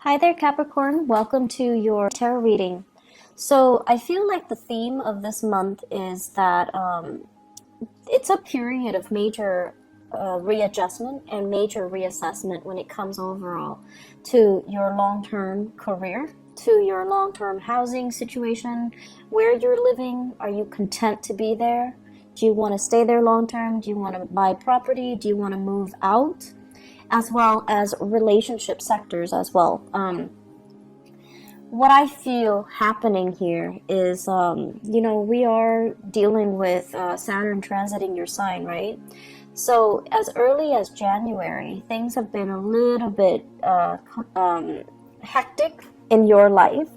Hi there, Capricorn. Welcome to your tarot reading. So, I feel like the theme of this month is that it's a period of major readjustment and major reassessment when it comes overall to your long term career, to your long term housing situation, where you're living. Are you content to be there? Do you want to stay there long term? Do you want to buy property? Do you want to move out? As well as relationship sectors as well. What I feel happening here is, we are dealing with Saturn transiting your sign, right? So as early as January, things have been a little bit hectic in your life.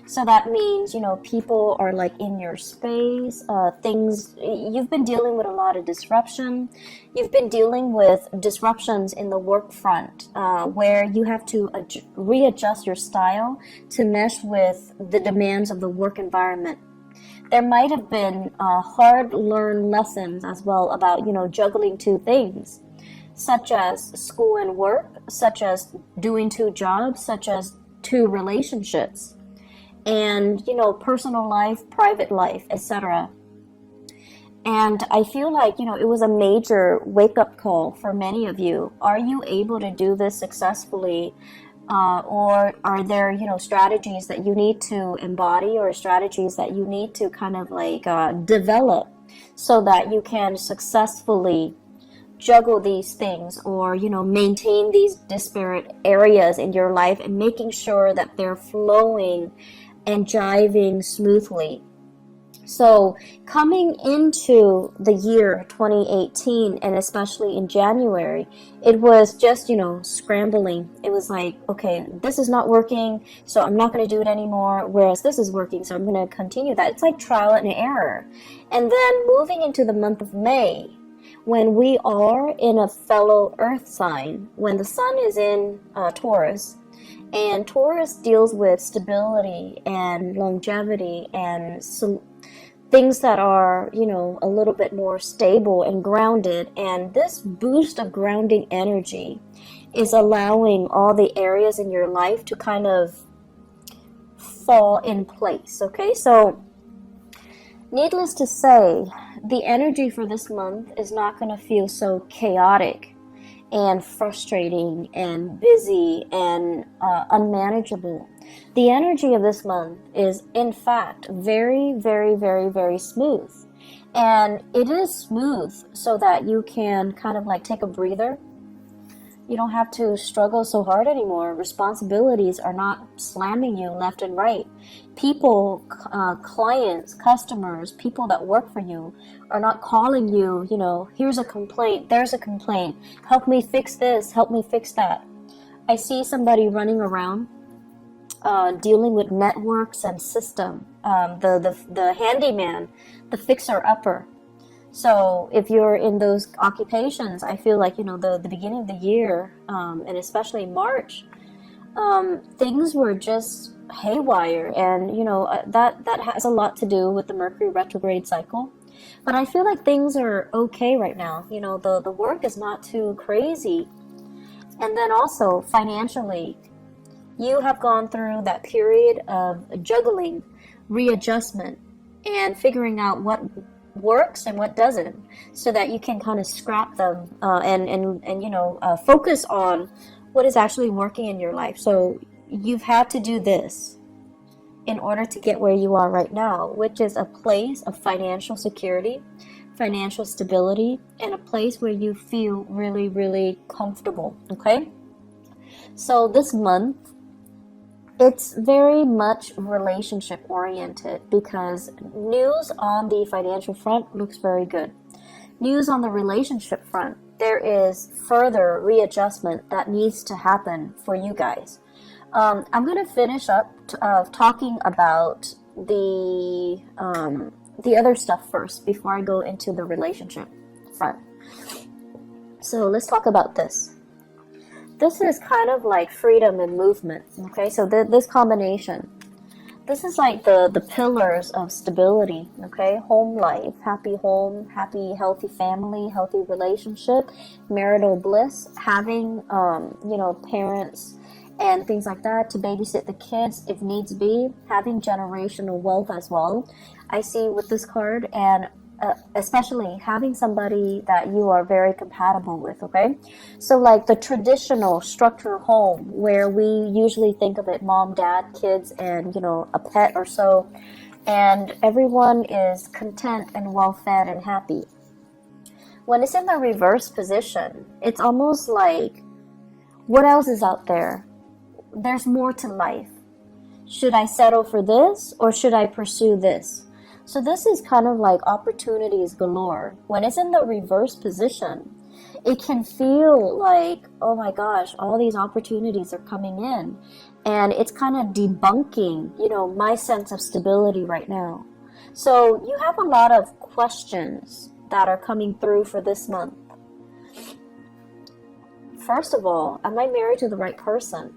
So that means, people are like in your space, you've been dealing with a lot of disruption. You've been dealing with disruptions in the work front, where you have to readjust your style to mesh with the demands of the work environment. There might have been hard learned lessons as well about, juggling two things, such as school and work, such as doing two jobs, such as two relationships, and personal life, private life, etc. And I feel like it was a major wake-up call for many of you. Are you able to do this successfully, or are there strategies that you need to embody, or strategies that you need to kind of like develop so that you can successfully juggle these things, or maintain these disparate areas in your life and making sure that they're flowing and jiving smoothly. So coming into the year 2018, and especially in January, it was just, scrambling. It was like, okay, this is not working, so I'm not going to do it anymore, whereas this is working, so I'm going to continue that. It's like trial and error. And then moving into the month of May, when we are in a fellow earth sign, when the sun is in Taurus, and Taurus deals with stability and longevity and things that are, a little bit more stable and grounded. And this boost of grounding energy is allowing all the areas in your life to kind of fall in place. Okay, so needless to say, the energy for this month is not going to feel so chaotic and frustrating and busy and unmanageable. The energy of this month is, in fact, very, very, very, very smooth. And it is smooth so that you can kind of like take a breather. You don't have to struggle so hard anymore. Responsibilities are not slamming you left and right. People, clients, customers, people that work for you are not calling you, here's a complaint, there's a complaint, help me fix this, help me fix that. I see somebody running around dealing with networks and system, the handyman, the fixer-upper. So if you're in those occupations, I feel like, the beginning of the year, and especially March, things were just haywire. And, that has a lot to do with the Mercury retrograde cycle. But I feel like things are okay right now. The work is not too crazy. And then also financially, you have gone through that period of juggling, readjustment, and figuring out what works and what doesn't, so that you can kind of scrap them and focus on what is actually working in your life. So you've had to do this in order to get where you are right now, which is a place of financial security, financial stability, and a place where you feel really, really comfortable. Okay, so this month, it's very much relationship oriented, because news on the financial front looks very good. News on the relationship front, there is further readjustment that needs to happen for you guys. I'm going to finish up talking about the other stuff first before I go into the relationship front. So let's talk about this. This is kind of like freedom and movement. Okay, so this combination, this is like the pillars of stability. Okay, home life, happy home, happy, healthy family, healthy relationship, marital bliss, having, parents and things like that, to babysit the kids if needs be, having generational wealth as well. I see with this card, and especially having somebody that you are very compatible with, okay? So like the traditional structure home where we usually think of it, mom, dad, kids, and a pet or so, and everyone is content and well fed and happy. When it's in the reverse position, it's almost like, what else is out there? There's more to life. Should I settle for this, or should I pursue this? So this is kind of like opportunities galore. When it's in the reverse position, it can feel like, oh my gosh, all these opportunities are coming in. And it's kind of debunking, my sense of stability right now. So you have a lot of questions that are coming through for this month. First of all, am I married to the right person?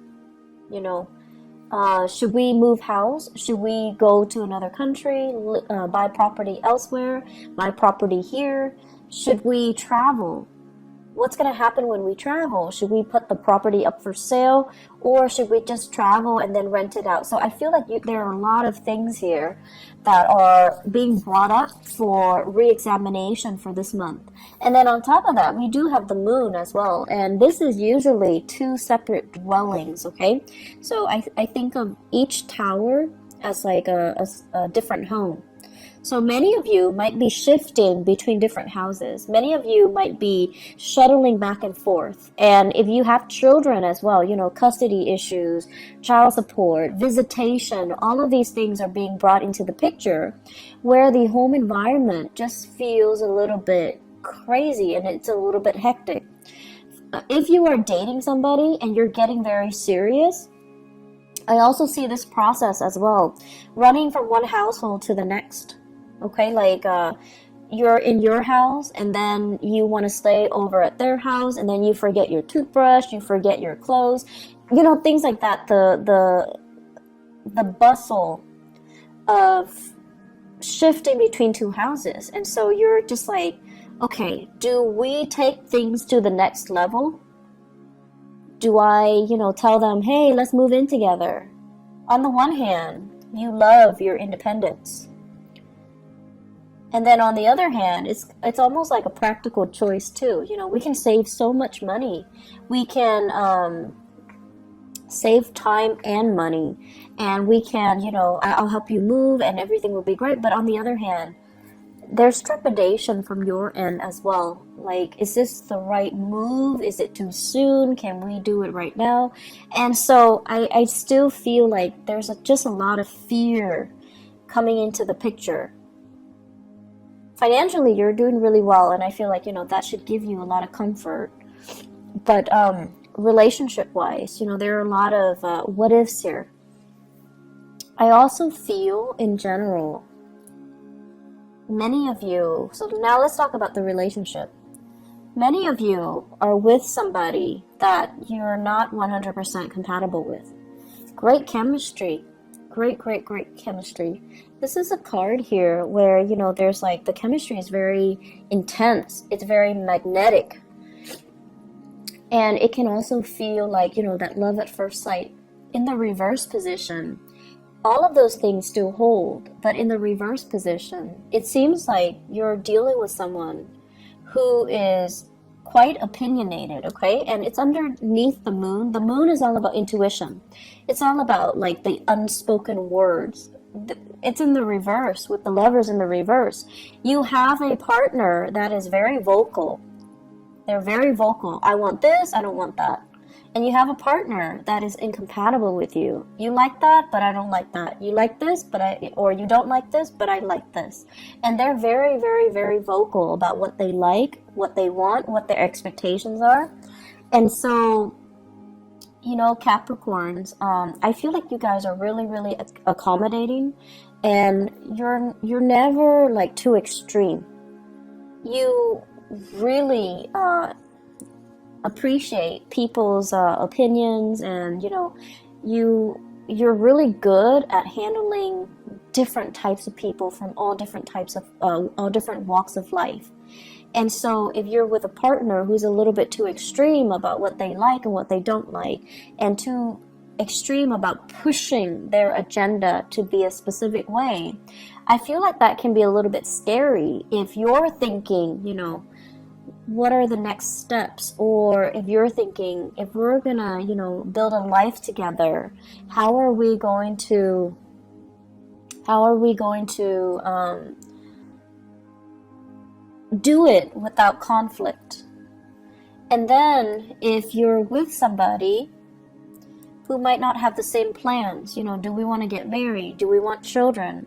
Should we move house? Should we go to another country, buy property elsewhere, buy property here? Should we travel? What's going to happen when we travel? Should we put the property up for sale, or should we just travel and then rent it out? So I feel like there are a lot of things here that are being brought up for re-examination for this month. And then on top of that, we do have the moon as well. And this is usually 2 separate dwellings, okay? So I think of each tower as like a different home. So many of you might be shifting between different houses. Many of you might be shuttling back and forth. And if you have children as well, custody issues, child support, visitation, all of these things are being brought into the picture, where the home environment just feels a little bit crazy and it's a little bit hectic. If you are dating somebody and you're getting very serious, I also see this process as well, running from one household to the next. Okay, like you're in your house and then you want to stay over at their house, and then you forget your toothbrush, you forget your clothes, things like that. The bustle of shifting between 2 houses. And so you're just like, okay, do we take things to the next level? Do I, tell them, hey, let's move in together? On the one hand, you love your independence. And then on the other hand, it's almost like a practical choice too. We can save so much money. We can save time and money. And we can, I'll help you move and everything will be great. But on the other hand, there's trepidation from your end as well. Like, is this the right move? Is it too soon? Can we do it right now? And so I still feel like there's just a lot of fear coming into the picture. Financially, you're doing really well, and I feel like, that should give you a lot of comfort. But relationship-wise, there are a lot of what ifs here. I also feel, in general, many of you, so now let's talk about the relationship. Many of you are with somebody that you're not 100% compatible with. Great chemistry. Great chemistry. This is a card here where, there's like, the chemistry is very intense. It's very magnetic. And it can also feel like, that love at first sight. In the reverse position, all of those things still hold. But in the reverse position, it seems like you're dealing with someone who is quite opinionated, okay? And it's underneath the moon. The moon is all about intuition. It's all about like the unspoken words. It's in the reverse, with the lovers in the reverse. You have a partner that is very vocal. They're very vocal. I want this, I don't want that. And you have a partner that is incompatible with you. You like that, but I don't like that. You like this, or you don't like this, but I like this. And they're very, very, very vocal about what they like, what they want, what their expectations are. And so, Capricorns, I feel like you guys are really, really accommodating, and you're never like too extreme. You really appreciate people's opinions, and you're really good at handling different types of people from all different walks of life. And so if you're with a partner who's a little bit too extreme about what they like and what they don't like, and too extreme about pushing their agenda to be a specific way, I feel like that can be a little bit scary if you're thinking, you know, what are the next steps? Or if you're thinking, if we're gonna, you know, build a life together, how are we going to do it without conflict? And then if you're with somebody who might not have the same plans, you know, do we want to get married? Do we want children?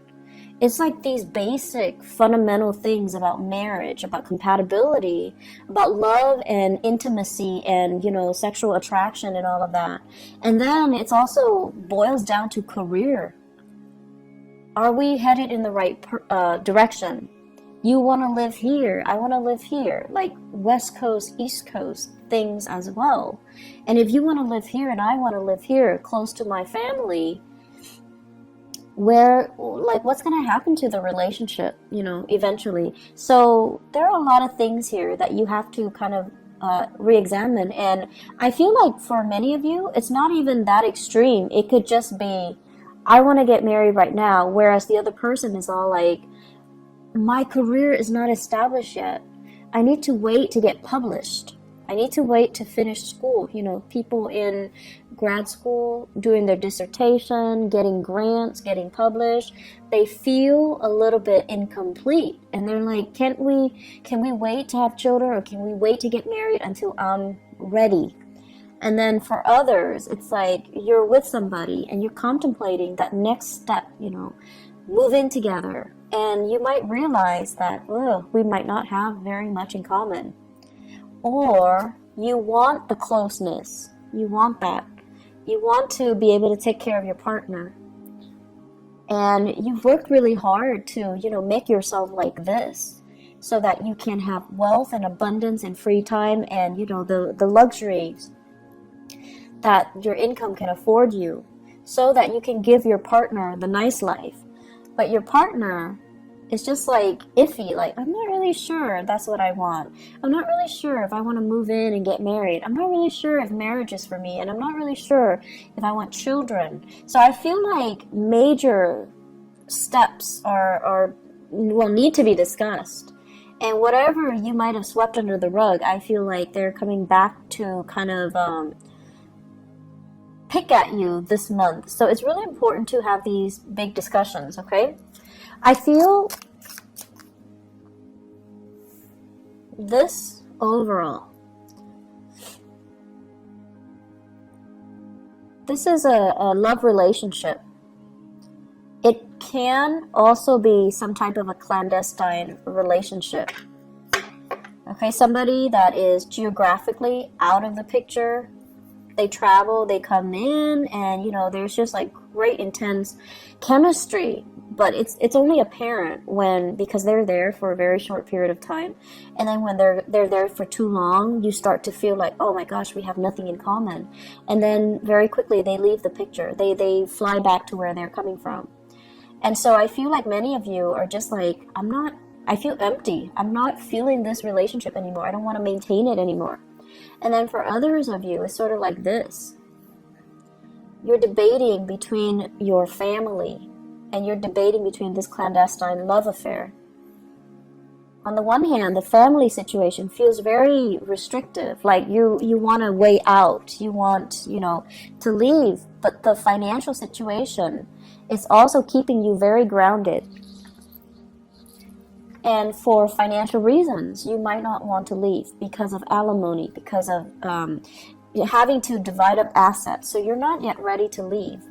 It's like these basic fundamental things about marriage, about compatibility, about love and intimacy and, you know, sexual attraction and all of that. And then it's also boils down to career. Are we headed in the right direction? You want to live here, I want to live here, like West Coast, East Coast things as well. And if you want to live here and I want to live here close to my family, where, like, what's going to happen to the relationship, you know, eventually? So there are a lot of things here that you have to kind of re-examine. And I feel like for many of you, it's not even that extreme. It could just be, I want to get married right now, whereas the other person is all like, my career is not established yet. I need to wait to get published. I need to wait to finish school. You know, people in grad school doing their dissertation, getting grants, getting published, they feel a little bit incomplete. And they're like, can we wait to have children, or can we wait to get married until I'm ready? And then for others, it's like you're with somebody and you're contemplating that next step, you know, move in together. And you might realize that, we might not have very much in common. Or you want the closeness. You want that. You want to be able to take care of your partner. And you've worked really hard to, you know, make yourself like this so that you can have wealth and abundance and free time and, you know, the luxuries that your income can afford you, so that you can give your partner the nice life. But your partner is just like iffy, like, I'm not really sure that's what I want. I'm not really sure if I want to move in and get married. I'm not really sure if marriage is for me, and I'm not really sure if I want children. So I feel like major steps need to be discussed. And whatever you might have swept under the rug, I feel like they're coming back to kind of pick at you this month. So it's really important to have these big discussions, okay? I feel this overall. This is a love relationship. It can also be some type of a clandestine relationship. Okay, somebody that is geographically out of the picture. They travel, they come in, and, you know, there's just like great intense chemistry. But it's only apparent because they're there for a very short period of time, and then when they're there for too long, you start to feel like, oh my gosh, we have nothing in common, and then very quickly they leave the picture. They fly back to where they're coming from. And so I feel like many of you are just like, I feel empty. I'm not feeling this relationship anymore. I don't want to maintain it anymore. And then for others of you, it's sort of like this. You're debating between your family, and you're debating between this clandestine love affair. On the one hand, the family situation feels very restrictive, like you want to weigh out, you want, you know, to leave, but the financial situation is also keeping you very grounded. And for financial reasons, you might not want to leave because of alimony, because of having to divide up assets, so you're not yet ready to leave.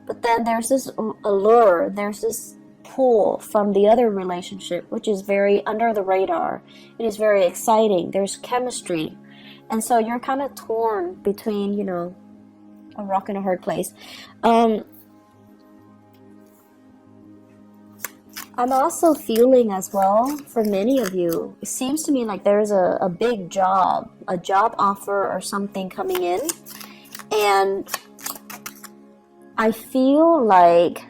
But then there's this allure, there's this pull from the other relationship, which is very under the radar. It is very exciting. There's chemistry. And so you're kind of torn between, you know, a rock and a hard place. I'm also feeling as well, for many of you, it seems to me like there's a big job, a job offer or something coming in. And I feel like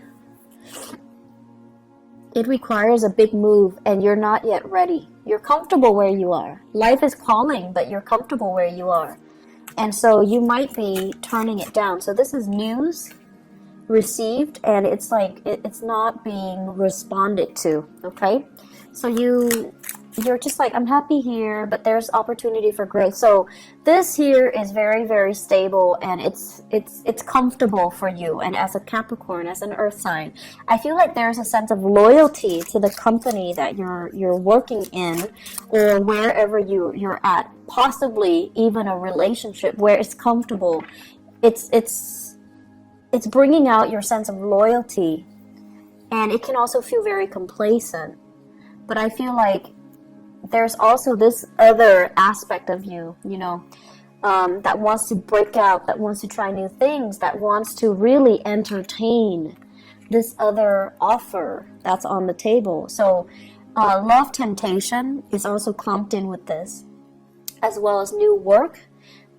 it requires a big move and you're not yet ready. You're comfortable where you are. Life is calling, but you're comfortable where you are. And so you might be turning it down. So this is news received, and it's like it's not being responded to. Okay, so you're just like, I'm happy here, but there's opportunity for growth. So this here is very, very stable, and it's comfortable for you. And as a Capricorn, as an earth sign, I feel like there's a sense of loyalty to the company that you're working in, or wherever you're at, possibly even a relationship where it's comfortable. It's bringing out your sense of loyalty, and it can also feel very complacent. But I feel like there's also this other aspect of you, that wants to break out, that wants to try new things, that wants to really entertain this other offer that's on the table. So love temptation is also clumped in with this, as well as new work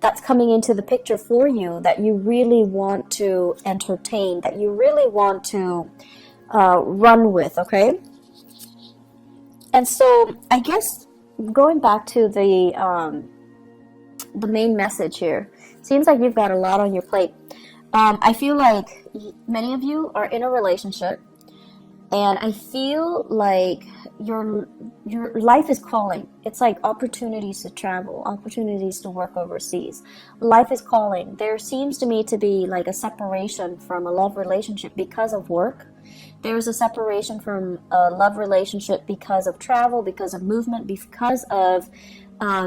that's coming into the picture for you, that you really want to entertain, that you really want to run with, okay? And so I guess going back to the main message here, seems like you've got a lot on your plate. I feel like many of you are in a relationship, and I feel like your life is calling. It's like opportunities to travel, opportunities to work overseas. Life is calling. There seems to me to be like a separation from a love relationship because of work. There's a separation from a love relationship because of travel, because of movement, because of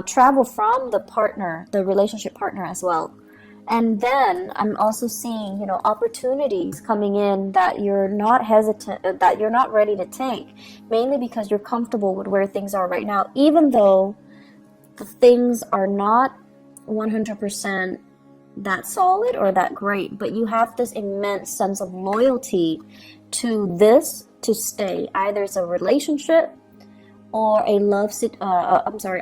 travel from the partner, the relationship partner as well. And then I'm also seeing, opportunities coming in that you're not hesitant, that you're not ready to take, mainly because you're comfortable with where things are right now, even though the things are not 100% that solid or that great, but you have this immense sense of loyalty to this to stay. Either it's a relationship or a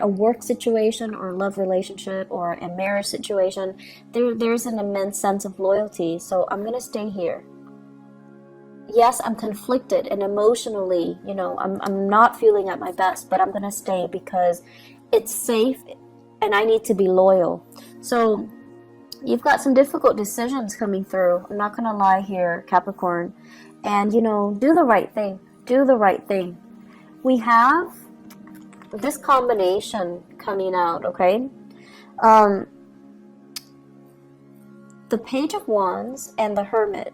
work situation, or a love relationship, or a marriage situation. There's an immense sense of loyalty. So I'm gonna stay here. Yes, I'm conflicted, and emotionally, I'm not feeling at my best, but I'm gonna stay because it's safe, and I need to be loyal. So you've got some difficult decisions coming through. I'm not gonna lie here, Capricorn. And do the right thing. Do the right thing. We have this combination coming out, okay? The Page of Wands and the Hermit.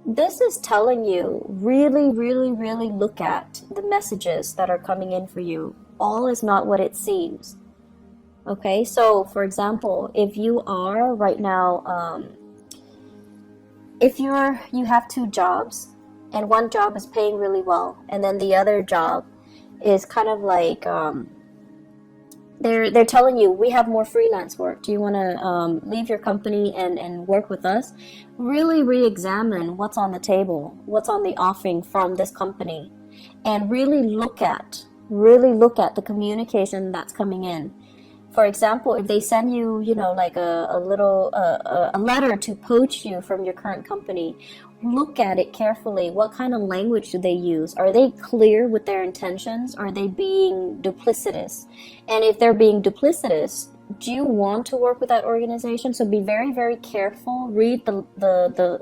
This is telling you, really, really, really look at the messages that are coming in for you. All is not what it seems. Okay, so for example, if you are right now, if you have two jobs, and one job is paying really well, and then the other job is kind of like they're telling you, we have more freelance work. Do you want to leave your company and work with us? Really re-examine what's on the table, what's on the offering from this company, and really look at the communication that's coming in. For example, if they send you, like a letter to poach you from your current company, look at it carefully. What kind of language do they use? Are they clear with their intentions? Are they being duplicitous? And if they're being duplicitous, do you want to work with that organization? So be very, very careful. Read the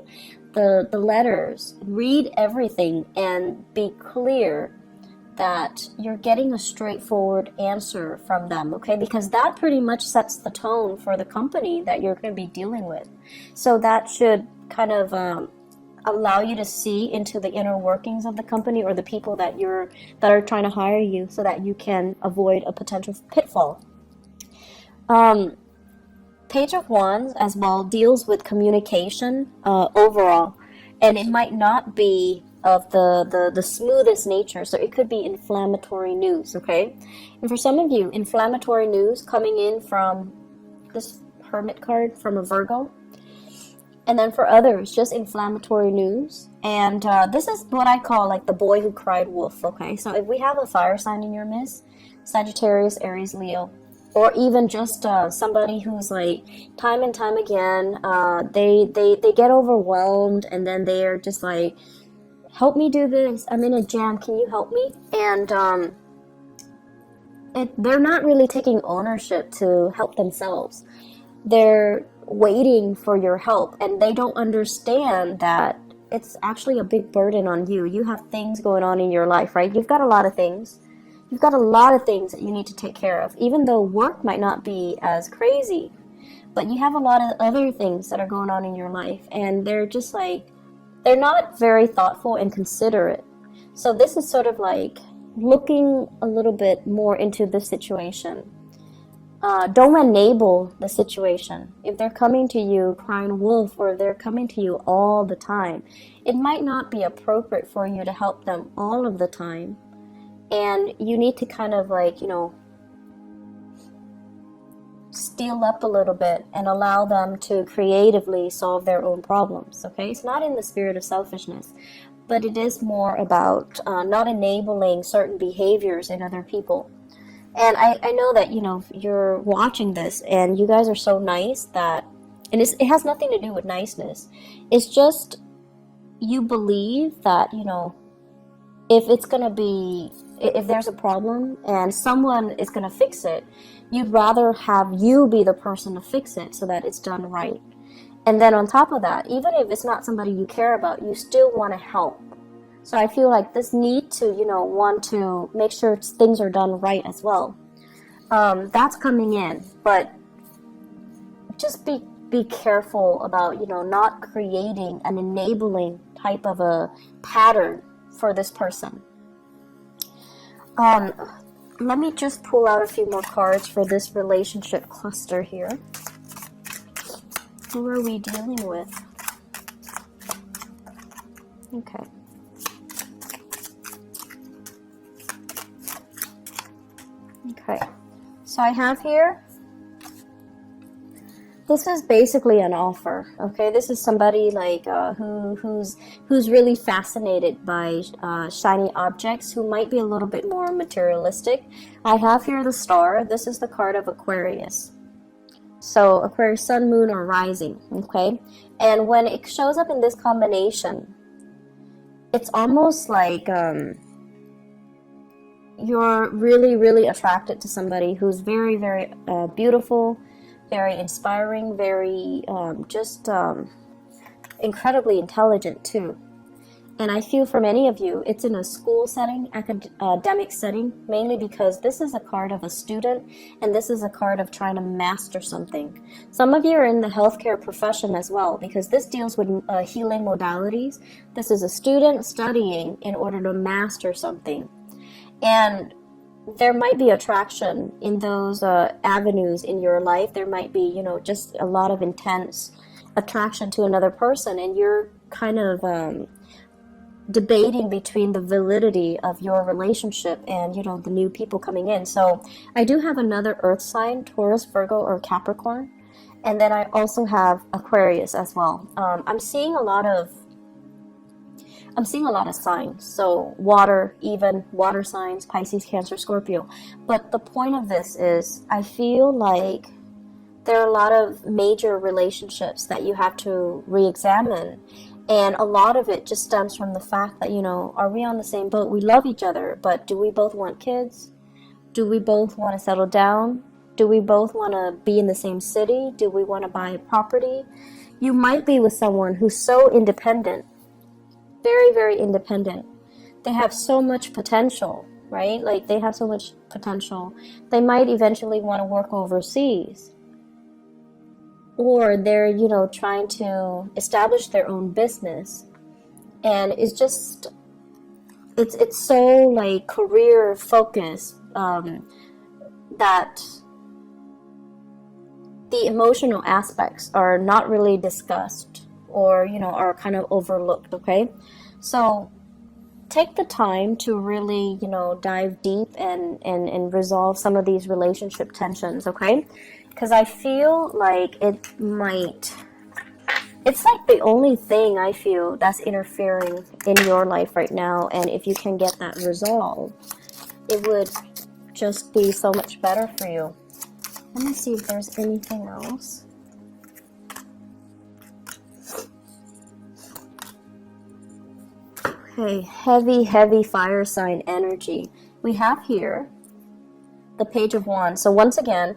letters. Read everything, and be clear that you're getting a straightforward answer from them, okay? Because that pretty much sets the tone for the company that you're going to be dealing with. So that should kind of allow you to see into the inner workings of the company, or the people that are trying to hire you, so that you can avoid a potential pitfall. Page of Wands as well deals with communication overall, and it might not be of the smoothest nature. So it could be inflammatory news, okay? And for some of you, inflammatory news coming in from this Hermit card from a Virgo. And then for others, just inflammatory news. And this is what I call like the boy who cried wolf, okay? So if we have a fire sign in your midst, Sagittarius, Aries, Leo, or even just somebody who's like time and time again, they get overwhelmed, and then they're just like, help me do this. I'm in a jam. Can you help me? And they're not really taking ownership to help themselves. They're waiting for your help, and they don't understand that it's actually a big burden on you. You have things going on in your life, right? You've got a lot of things. You've got a lot of things that you need to take care of, even though work might not be as crazy. But you have a lot of other things that are going on in your life, and they're just like, they're not very thoughtful and considerate. So this is sort of like looking a little bit more into the situation. Don't enable the situation. If they're coming to you crying wolf, or they're coming to you all the time, it might not be appropriate for you to help them all of the time. And you need to kind of like, you know, steal up a little bit and allow them to creatively solve their own problems, okay? It's not in the spirit of selfishness, but it is more about not enabling certain behaviors in other people. And I know that, you know, you're watching this and you guys are so nice that, and it has nothing to do with niceness. It's just you believe that, you know, if it's going to be, if there's a problem and someone is going to fix it, you'd rather have you be the person to fix it so that it's done right. And then on top of that, even if it's not somebody you care about, you still want to help. So I feel like this need to, you know, want to make sure things are done right as well. That's coming in, but just be careful about, you know, not creating an enabling type of a pattern for this person. Let me just pull out a few more cards for this relationship cluster here. Who are we dealing with? Okay. Okay. So I have here, this is basically an offer, okay? This is somebody like who's really fascinated by shiny objects, who might be a little bit more materialistic. I have here the star. This is the card of Aquarius. So Aquarius, sun, moon, or rising, okay? And when it shows up in this combination, it's almost like you're really, really attracted to somebody who's very, very beautiful, very inspiring, very incredibly intelligent too. And I feel for many of you, it's in a school setting, academic setting, mainly because this is a card of a student, and this is a card of trying to master something. Some of you are in the healthcare profession as well, because this deals with healing modalities. This is a student studying in order to master something. And there might be attraction in those avenues in your life. There might be, you know, just a lot of intense attraction to another person, and you're kind of debating between the validity of your relationship and, you know, the new people coming in. So I do have another earth sign, Taurus, Virgo, or Capricorn. And then I also have Aquarius as well. I'm seeing a lot of signs. So water, even water signs, Pisces, Cancer, Scorpio. But the point of this is, I feel like there are a lot of major relationships that you have to re-examine. And a lot of it just stems from the fact that, you know, are we on the same boat? We love each other, but do we both want kids? Do we both want to settle down? Do we both want to be in the same city? Do we want to buy a property? You might be with someone who's so independent, very, very independent. They have so much potential, right? Like, they have so much potential. They might eventually want to work overseas. Or they're, you know, trying to establish their own business. And it's just, it's so like career focused that the emotional aspects are not really discussed, or, you know, are kind of overlooked, okay? So take the time to really, you know, dive deep and resolve some of these relationship tensions, okay? Because I feel like it's like the only thing I feel that's interfering in your life right now. And if you can get that resolved, it would just be so much better for you. Let me see if there's anything else. Okay, heavy, heavy fire sign energy. We have here the Page of Wands. So once again,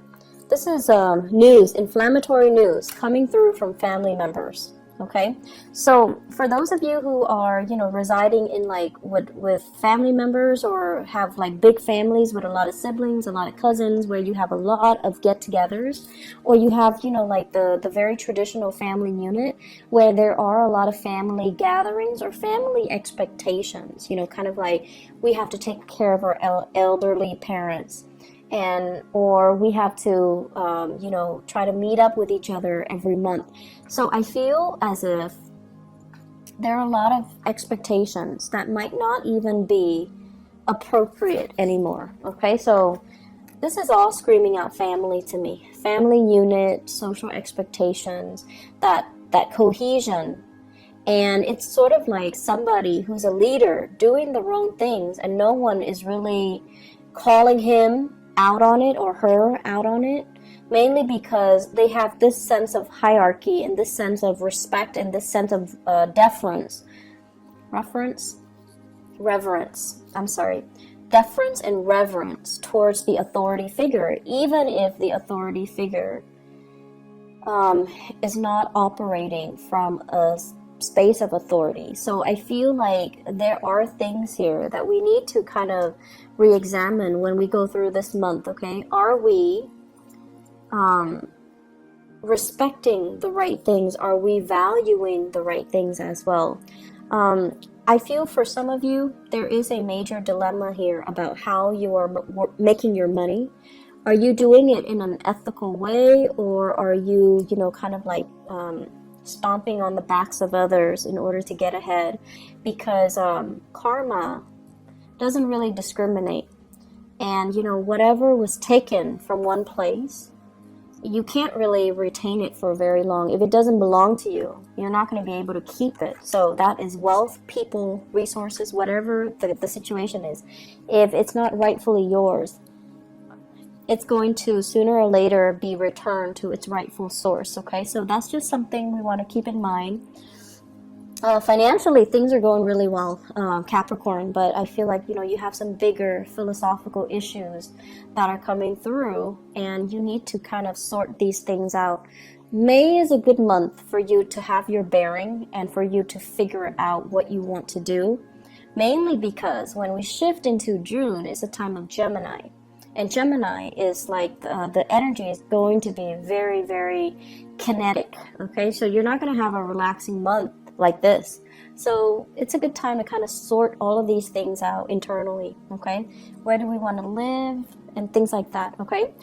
this is news, inflammatory news coming through from family members. Okay, so for those of you who are, you know, residing in like with family members, or have like big families with a lot of siblings, a lot of cousins, where you have a lot of get-togethers, or you have, you know, like the very traditional family unit where there are a lot of family gatherings or family expectations, you know, kind of like we have to take care of our elderly parents, and or we have to you know, try to meet up with each other every month. So I feel as if there are a lot of expectations that might not even be appropriate anymore. Okay, so this is all screaming out family to me. Family unit, social expectations, that cohesion. And it's sort of like somebody who's a leader doing the wrong things, and no one is really calling him out on it or her out on it, mainly because they have this sense of hierarchy and this sense of respect and this sense of deference and reverence towards the authority figure, even if the authority figure is not operating from a space of authority. So I feel like there are things here that we need to kind of re-examine when we go through this month. Okay, are we respecting the right things? Are we valuing the right things as well? I feel for some of you there is a major dilemma here about how you are making your money. Are you doing it in an ethical way, or are you, you know, kind of like stomping on the backs of others in order to get ahead? Because karma doesn't really discriminate, and you know, whatever was taken from one place, you can't really retain it for very long. If it doesn't belong to you, you're not going to be able to keep it. So that is wealth, people, resources, whatever the situation is. If it's not rightfully yours, it's going to sooner or later be returned to its rightful source. Okay, so that's just something we want to keep in mind. Financially, things are going really well, Capricorn, but I feel like, you know, you have some bigger philosophical issues that are coming through, and you need to kind of sort these things out. May is a good month for you to have your bearing and for you to figure out what you want to do, mainly because when we shift into June, it's a time of Gemini. And Gemini is like the energy is going to be very, very kinetic. Okay, so you're not going to have a relaxing month like this. So it's a good time to kind of sort all of these things out internally. Okay, where do we want to live and things like that. Okay,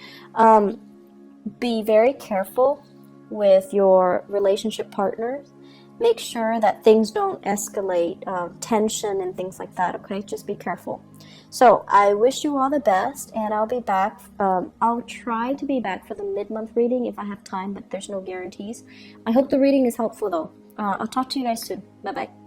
be very careful with your relationship partners. Make sure that things don't escalate, tension and things like that. Okay, just be careful. So I wish you all the best, and I'll be back. I'll try to be back for the mid-month reading if I have time, but there's no guarantees. I hope the reading is helpful though. I'll talk to you guys soon. Bye-bye.